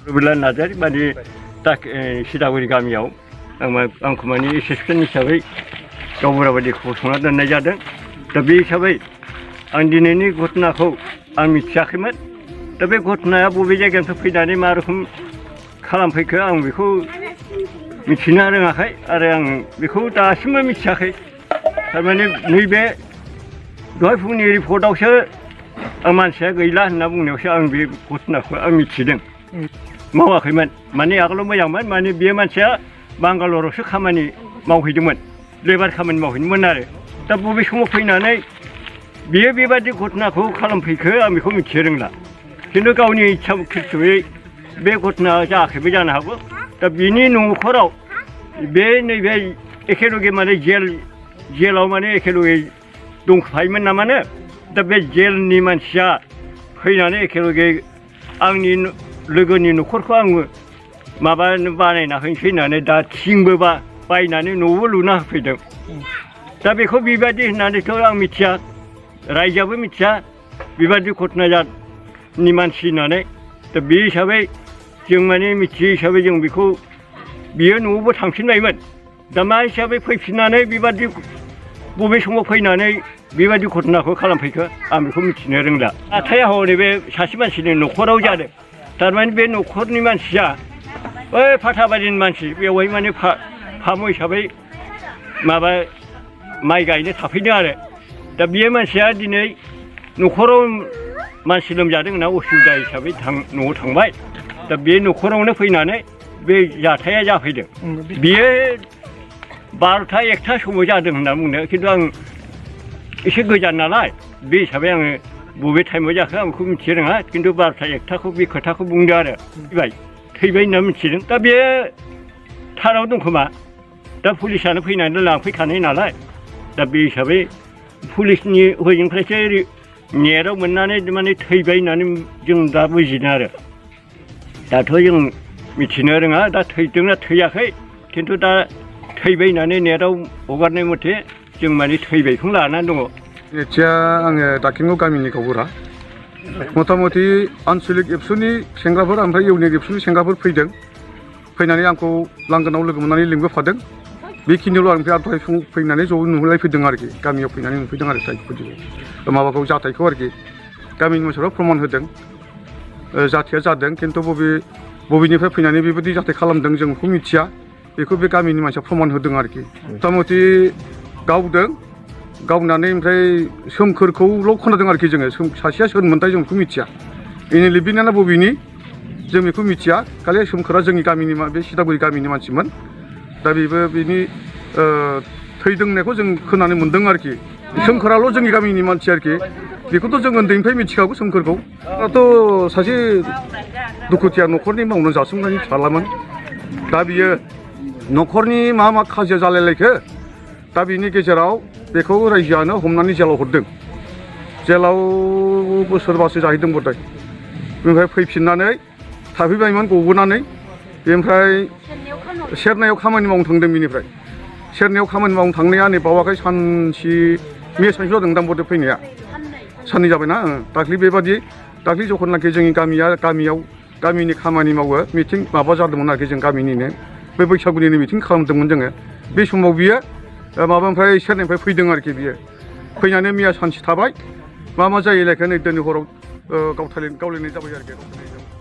रुबुला नार्जारि माने सिदागुरि गामियाव आंखौ माने एसिसटेन्ट हिसाबै गावबुरा बायदि फसंना दोननाय जादों। दा बे हिसाबै आं दिनैनि घटनाखौ आं मिथियाखैमोन। दा बे घटनाया बबे जायगानिफ्राय फैनानै मा रोखोम खालामफैखो आं बेखौ मिथिनो रोङाखै आरो आं बेखौ दासिमबो मिथियाखै। थारमाने नैबे दहाय फुंनि रिपर्टआवसो आं मानसिया गैला होनना बुंनायावसो आं बे घटनाखौ आं मिथिदों। मावाखैमोन माने आगोलाव मोजांमोन माने बे मानसिया बांगालरावसो खामानि मावहैदोंमोन, लेबार खामानि मावहैदोंमोन आरो। दा बबे समाव फैनानै बियो बेबादि घटनाखौ खालामफैखो आं बेखौ मिथिनो रोंला। खिन्थु गावनि इच्छा खिर्थयै बे घटना जायाखैबो जानो हागौ। दा बिनि न'खराव बे नैबे एखेलगे माने जेलाव माने एखेलगे दंफायोमोन नामानो। दा बे जेलनि मानसिया फैनानै एखेलगे आंनि लोगोनि न'खरखौ आङो माबानो बानायना हैनोसै होननानै दा थिंबो बायनानै न'बो लुना होफैदों। दा बेखौ बेबायदि होननानैथ' आं मिथिया, रायजोआबो मिथिया बेबादि घटनानि मानसि होननानै। दा बे हिसाबै जों माने मिथियै हिसाबै जों बेखौ बियो न'आवबो थांफिनबायमोन। दा मा हिसाबै फैफिननानै बेबादि बबे समाव फैनानै बेबादि घटनाखौ खालामफैखो आं बेखौ मिथिनो रोंला। जाथाया हनै बे सासे मानसिनि न'खराव जादों। थारमाने बे न'खरनि मानसिया बै फाथाबारिनि मानसि, बेवहाय माने फामु हिसाबै माबा माइ गायनो थाफैदों आरो। दा बे मानसिया दिनै न'खराव मानसि लोमजादों होनना असुबिदा हिसाबै न'आव थांबाय। दा बे न'खरावनो फैनानै बे जाथाया जाफैदों। बियो 12टा 1टा समाव जादों होनना बुंदों। खिन्थु आं एसे गोजान नालाय बे हिसाबै आङो बबे टाइमाव जाखो आं बेखौ मिथिनो रोङा। खिन्थु 12टा 1टाखौ बे खोथाखौ बुंदों आरो। थैबाय होनना मिथिदों। दा बे थाराव दं खोमा। दा पुलिसानो फैनानै लांफैखानाय नालाय। दा बे हिसाबै पुलिसनि हजोंनिफ्रायसो नेटआव मोननानै माने थैबाय होननानै जों दा बुजिदों आरो। दाथ' जों मिथिनो रोङा दा थैदोंना थैयाखै। खिन्थु दा थैबाय होननानै नेटआव हगारनाय मथे जों माने थैबायखौनो लानानै दङ। एथिया आङो दाकिंगाव गामिनि गावबुरा। मथा मथि आन्सलिक एबसुनि सेंग्राफोर ओमफ्राय इउनिट एबसुनि सेंग्राफोर फैदों। फैनानै आंखौ लांगोनाव लोगो मोननानै लिंबोफादों। बेखिनियावल' आं ओमफ्राय दहाय फुं फैनानै ज' नुलायफैदों आरोखि। गामियाव फैनानै नुफैदों आरो माबाखौ जाथायखौ आरोखि। गामिनि मानसिफ्रा प्रमान होदों जाथाया जादों। खिन्थु बबेनिफ्राय फैनानै बेबायदि जाथाय खालामदों जों बेखौ मिथिया। बेखौ बे गामिनि मानसिया प्रमान होदों आरोखि। मथा मथि गावदों, गावनानै ओमफ्राय सोमखोरखौल' खोनादों आरोखि जोङो। सासेया सोरमोनथाय जों बेखौ मिथिया। बेनि लिभिनाना बबेनि जों बेखौ मिथिया। खालि सोमखोरा जोंनि गामिनि बे सिदागुरि गामिनि मानसिमोन। दा बेबो बेनि थैदों होननायखौ जों खोनानो मोन्दों आरोखि। सोमखोराल' जोंनि गामिनि मानसि आरोखि। बेखौथ' जों उन्दैनिफ्राय मिथिखागौ सोमखोरखौ। दाथ' सासे दुखुथिया न'खरनि मावनो जासोमनायनि फिसालामोन। दा बियो न'खरनि मा खाजिया जालायलायखो। दा बिनि गेजेराव बेखौ रायजोआनो हमनानै जेलाव हरदों। जेलाव बोसोरबासो जाहैदों बोथाय। बेनिफ्राय फैफिननानै थाफैबायमोन गबोनानै। बेनिफ्राय सेरनायाव खामानि मावनो थांदों। बेनिफ्राय सेरनायाव खामानि मावनो थांनाया नै बावाखै मैया सानसु जादों दां बोथोर फैनाया। साननै जाबायना। दाख्लै बेबादि दाख्लै जखननाखि जोंनि गामिनि खामानि मावो मिथिं माबा जादोंमोन आरोखि। जों गामिनिनो बे बैसागुनिनो मिथिं खालामदोंमोन जोङो। बे समाव बियो माबानिफ्राय सेरनायनिफ्राय फैदों आरोखि। बियो फैनानै मैया सानसे थाबाय। मा जायो लायखो नै दिनै हराव गावलायनाय जाबाय आरोखि।